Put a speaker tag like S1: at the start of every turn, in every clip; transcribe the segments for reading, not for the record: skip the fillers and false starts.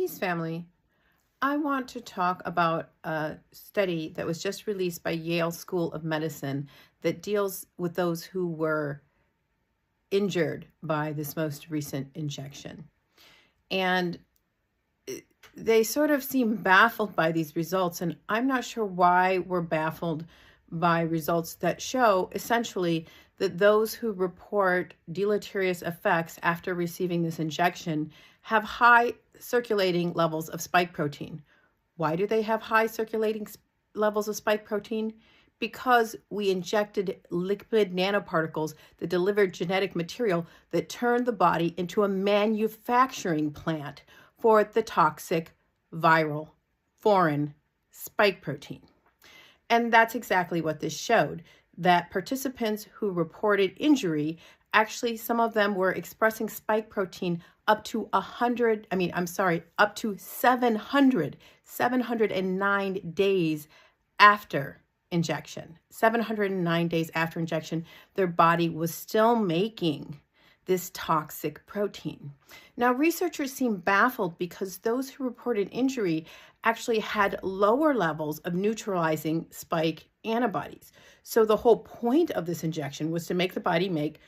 S1: Peace family. I want to talk about a study that was just released by Yale School of Medicine that deals with those who were injured by this most recent injection. And they sort of seem baffled by these results, and I'm not sure why we're baffled by results that show essentially that those who report deleterious effects after receiving this injection have high circulating levels of spike protein. Why do they have high circulating levels of spike protein? Because we injected lipid nanoparticles that delivered genetic material that turned the body into a manufacturing plant for the toxic, viral, foreign spike protein. And that's exactly what this showed, that participants who reported injury, actually some of them were expressing spike protein up to 709 days after injection. 709 days after injection, their body was still making this toxic protein. Now, researchers seem baffled because those who reported injury actually had lower levels of neutralizing spike antibodies. So the whole point of this injection was to make the body make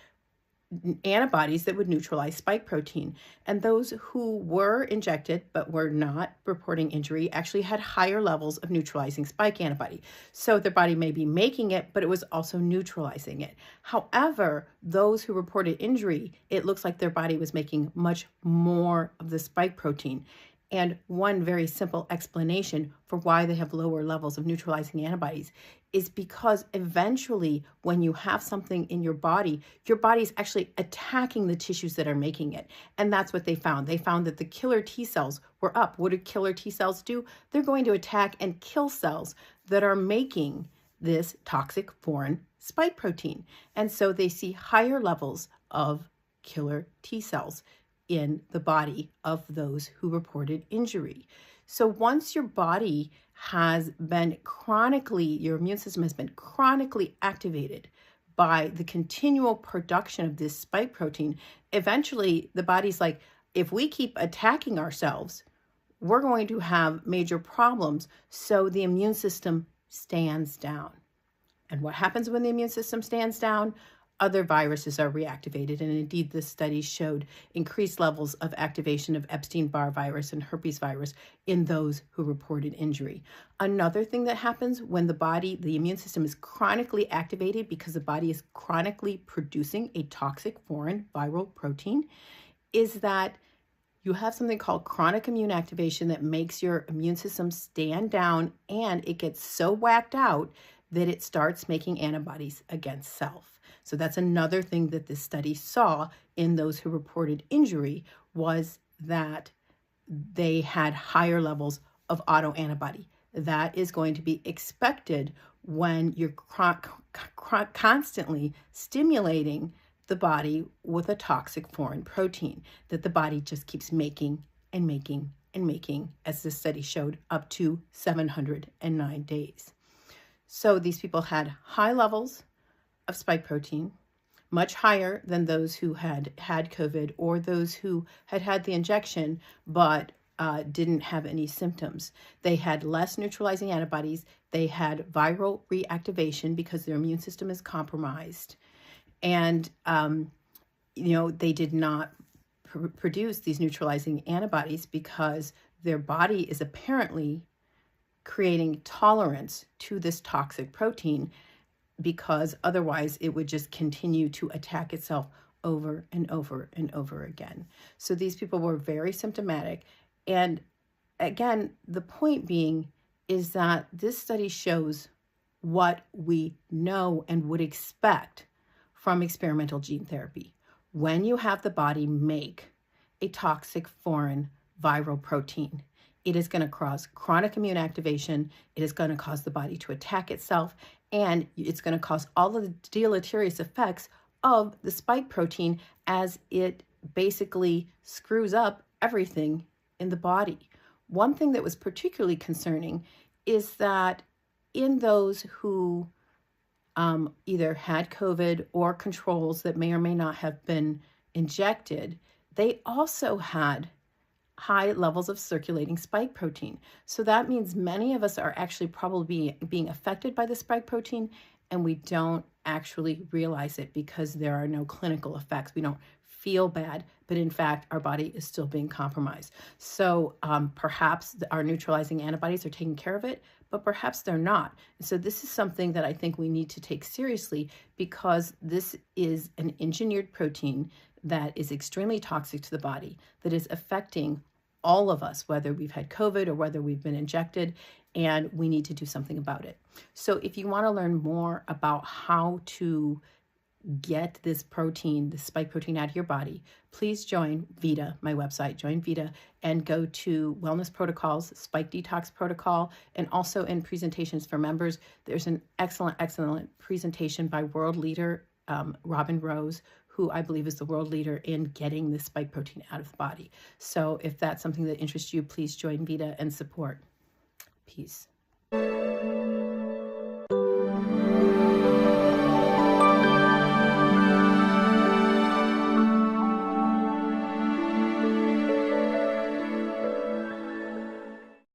S1: antibodies that would neutralize spike protein. And those who were injected but were not reporting injury actually had higher levels of neutralizing spike antibody. So their body may be making it, but it was also neutralizing it. However, those who reported injury, it looks like their body was making much more of the spike protein. And one very simple explanation for why they have lower levels of neutralizing antibodies is because eventually when you have something in your body is actually attacking the tissues that are making it. And that's what they found. They found that the killer T cells were up. What do killer T cells do? They're going to attack and kill cells that are making this toxic foreign spike protein. And so they see higher levels of killer T cells in the body of those who reported injury. So once your body has been your immune system has been chronically activated by the continual production of this spike protein, eventually the body's like, if we keep attacking ourselves, we're going to have major problems. So the immune system stands down. And what happens when the immune system stands down? Other viruses are reactivated, and indeed this study showed increased levels of activation of Epstein-Barr virus and herpes virus in those who reported injury. Another thing that happens when the immune system is chronically activated because the body is chronically producing a toxic foreign viral protein is that you have something called chronic immune activation that makes your immune system stand down, and it gets so whacked out that it starts making antibodies against self. So that's another thing that this study saw in those who reported injury, was that they had higher levels of autoantibody. That is going to be expected when you're constantly stimulating the body with a toxic foreign protein that the body just keeps making and making and making, as this study showed, up to 709 days. So these people had high levels of spike protein, much higher than those who had had COVID or those who had had the injection but didn't have any symptoms. They had less neutralizing antibodies. They had viral reactivation because their immune system is compromised. And, they did not produce these neutralizing antibodies because their body is apparently creating tolerance to this toxic protein, because otherwise it would just continue to attack itself over and over and over again. So these people were very symptomatic. And again, the point being is that this study shows what we know and would expect from experimental gene therapy. When you have the body make a toxic foreign viral protein, it is going to cause chronic immune activation. It is going to cause the body to attack itself, and it's going to cause all of the deleterious effects of the spike protein as it basically screws up everything in the body. One thing that was particularly concerning is that in those who either had COVID or controls that may or may not have been injected, they also had high levels of circulating spike protein. So that means many of us are actually probably being affected by the spike protein, and we don't actually realize it because there are no clinical effects. We don't feel bad, but in fact, our body is still being compromised. So perhaps our neutralizing antibodies are taking care of it, but perhaps they're not. And so this is something that I think we need to take seriously, because this is an engineered protein that is extremely toxic to the body, that is affecting all of us, whether we've had COVID or whether we've been injected, and we need to do something about it. So if you want to learn more about how to get this protein, the spike protein, out of your body, please join VITA, my website, join VITA, and go to Wellness Protocols, Spike Detox Protocol, and also in presentations for members. There's an excellent presentation by world leader Robin Rose, who I believe is the world leader in getting the spike protein out of the body. So if that's something that interests you, please join VITA and support. Peace.